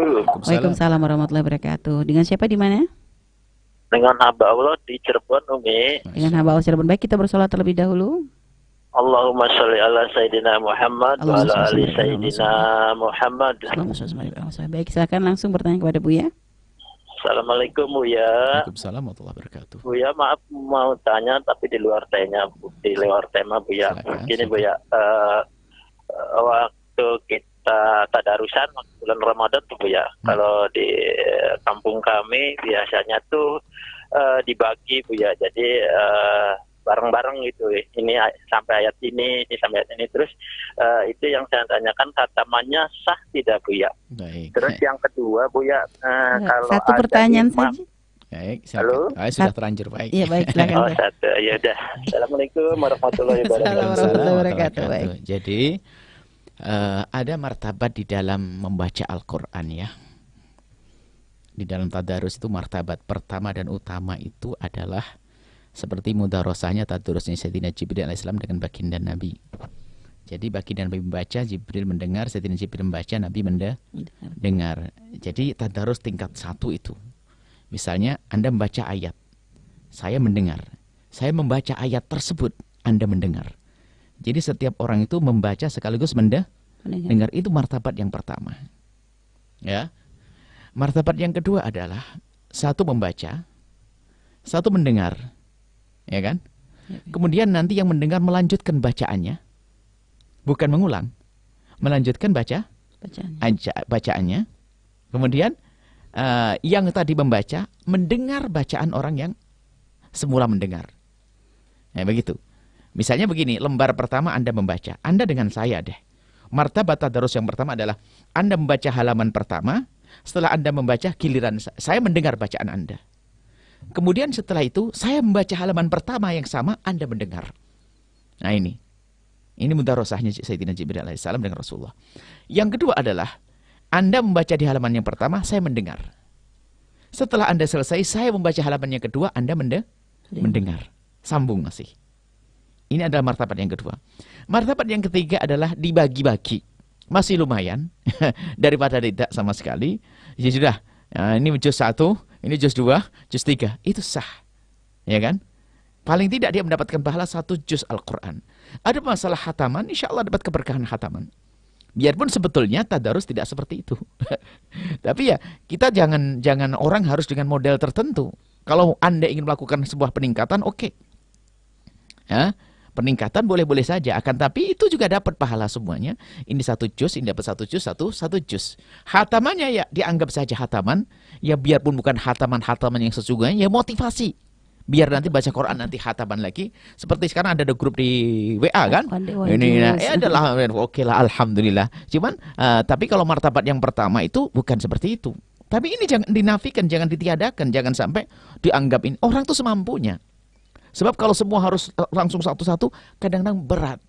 Assalamualaikum. Waalaikumsalam warahmatullahi wabarakatuh. Dengan siapa di mana? Dengan hamba Allah di Cirebon, Umi. Dengan hamba Allah Cirebon. Baik, kita bersolat terlebih dahulu. Allahumma sholli ala Sayyidina Muhammad wa Allahumma ala ali sholli ala Sayyidina Muhammad. Allahumma sholli ala Muhammad. Baik, silakan langsung bertanya kepada Buya. Assalamualaikum, Buya. Waalaikumsalam warahmatullahi wabarakatuh. Buya, maaf mau tanya tapi di luar tema, Buya. Silakan, Gini, silakan. Buya. Waktu kita tadarusan bulan Ramadan tuh, Buya. Kalau di kampung kami biasanya tuh dibagi, Buya. Jadi bareng-bareng gitu. Ini sampai ayat ini sampai ayat ini. Terus itu yang saya tanyakan, khatamannya sah tidak, Buya? Baik. Terus yang kedua, Buya, kalau Satu ada pertanyaan imam- saja. Baik, Halo? silakan. Sudah terlanjur, baik. Iya, baik, silakan. Oh, Pak. satu. Ya udah. Assalamualaikum warahmatullahi wabarakatuh. Assalamualaikum warahmatullahi wabarakatuh. Baik. Jadi ada martabat di dalam membaca Al-Quran ya. Di dalam tadarus itu martabat pertama dan utama itu adalah seperti mudarosahnya tadarusnya Sayyidina Jibril alaihissalam dengan baginda Nabi. Jadi baginda Nabi membaca, Jibril mendengar, Sayyidina Jibril membaca, Nabi mendengar. Jadi tadarus tingkat 1 itu. Misalnya Anda membaca ayat, saya mendengar. Saya membaca ayat tersebut, Anda mendengar. Jadi setiap orang itu membaca sekaligus mendengar. Itu martabat yang pertama. Ya. Martabat yang kedua adalah satu membaca, satu mendengar. Ya kan? Kemudian nanti yang mendengar melanjutkan bacaannya. Bukan mengulang. Melanjutkan bacaannya. Kemudian yang tadi membaca mendengar bacaan orang yang semula mendengar. Nah, begitu. Misalnya begini, lembar pertama Anda membaca, Anda dengan saya deh. Martabat tadarus yang pertama adalah Anda membaca halaman pertama, setelah Anda membaca giliran saya mendengar bacaan Anda. Kemudian setelah itu saya membaca halaman pertama yang sama, Anda mendengar. Nah ini mudarosahnya Sayyidina Jibril alaihissalam dengan Rasulullah. Yang kedua adalah Anda membaca di halaman yang pertama, saya mendengar. Setelah Anda selesai, saya membaca halaman yang kedua, Anda mendengar. Sambung masih. Ini adalah martabat yang kedua. Martabat yang ketiga adalah dibagi-bagi. Masih lumayan daripada tidak sama sekali. Ya sudah, ini juz 1, ini juz 2, juz 3. Itu sah. Ya kan? Paling tidak dia mendapatkan pahala 1 juz Al-Quran. Ada masalah khataman, insya Allah dapat keberkahan khataman. Biarpun sebetulnya tadarus tidak seperti itu. Tapi ya kita jangan orang harus dengan model tertentu. Kalau Anda ingin melakukan sebuah peningkatan, oke. Ya, peningkatan boleh-boleh saja. Akan tapi itu juga dapat pahala semuanya. Ini 1 juz, ini dapat 1 juz, satu juz. Hatamannya ya dianggap saja hataman. Ya biarpun bukan hataman yang sesungguhnya, ya motivasi. Biar nanti baca Quran nanti hataman lagi. Seperti sekarang ada grup di WA kan? Ini adalah oke lah, alhamdulillah. Cuman tapi kalau martabat yang pertama itu bukan seperti itu. Tapi ini jangan dinafikan, jangan ditiadakan, jangan sampai dianggap ini orang tuh semampunya. Sebab kalau semua harus langsung satu-satu kadang-kadang berat.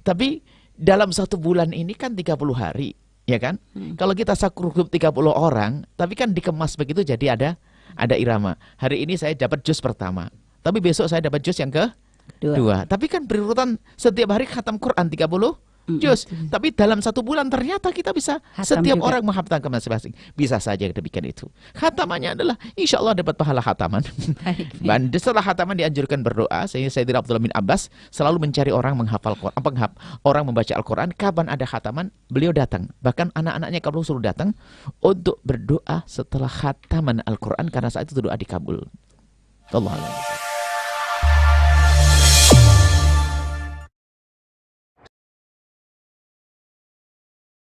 Tapi dalam 1 bulan ini kan 30 hari, ya kan? Kalau kita satu grup 30 orang, tapi kan dikemas begitu jadi ada irama. Hari ini saya dapat juz pertama. Tapi besok saya dapat juz yang kedua. Tapi kan berurutan setiap hari khatam Quran 30 juz. Tapi dalam 1 bulan ternyata kita bisa setiap orang menghafalkan masing-masing. Bisa saja demikian itu. Khatamannya adalah insya Allah dapat pahala khataman. Dan setelah khataman dianjurkan berdoa. Sayyidina Abdullah bin Abbas selalu mencari orang menghafal Quran. Orang membaca Al-Quran. Kapan ada khataman, beliau datang. Bahkan anak-anaknya kalau suruh datang untuk berdoa setelah khataman Al-Quran. Karena saat itu doa dikabul. Allah.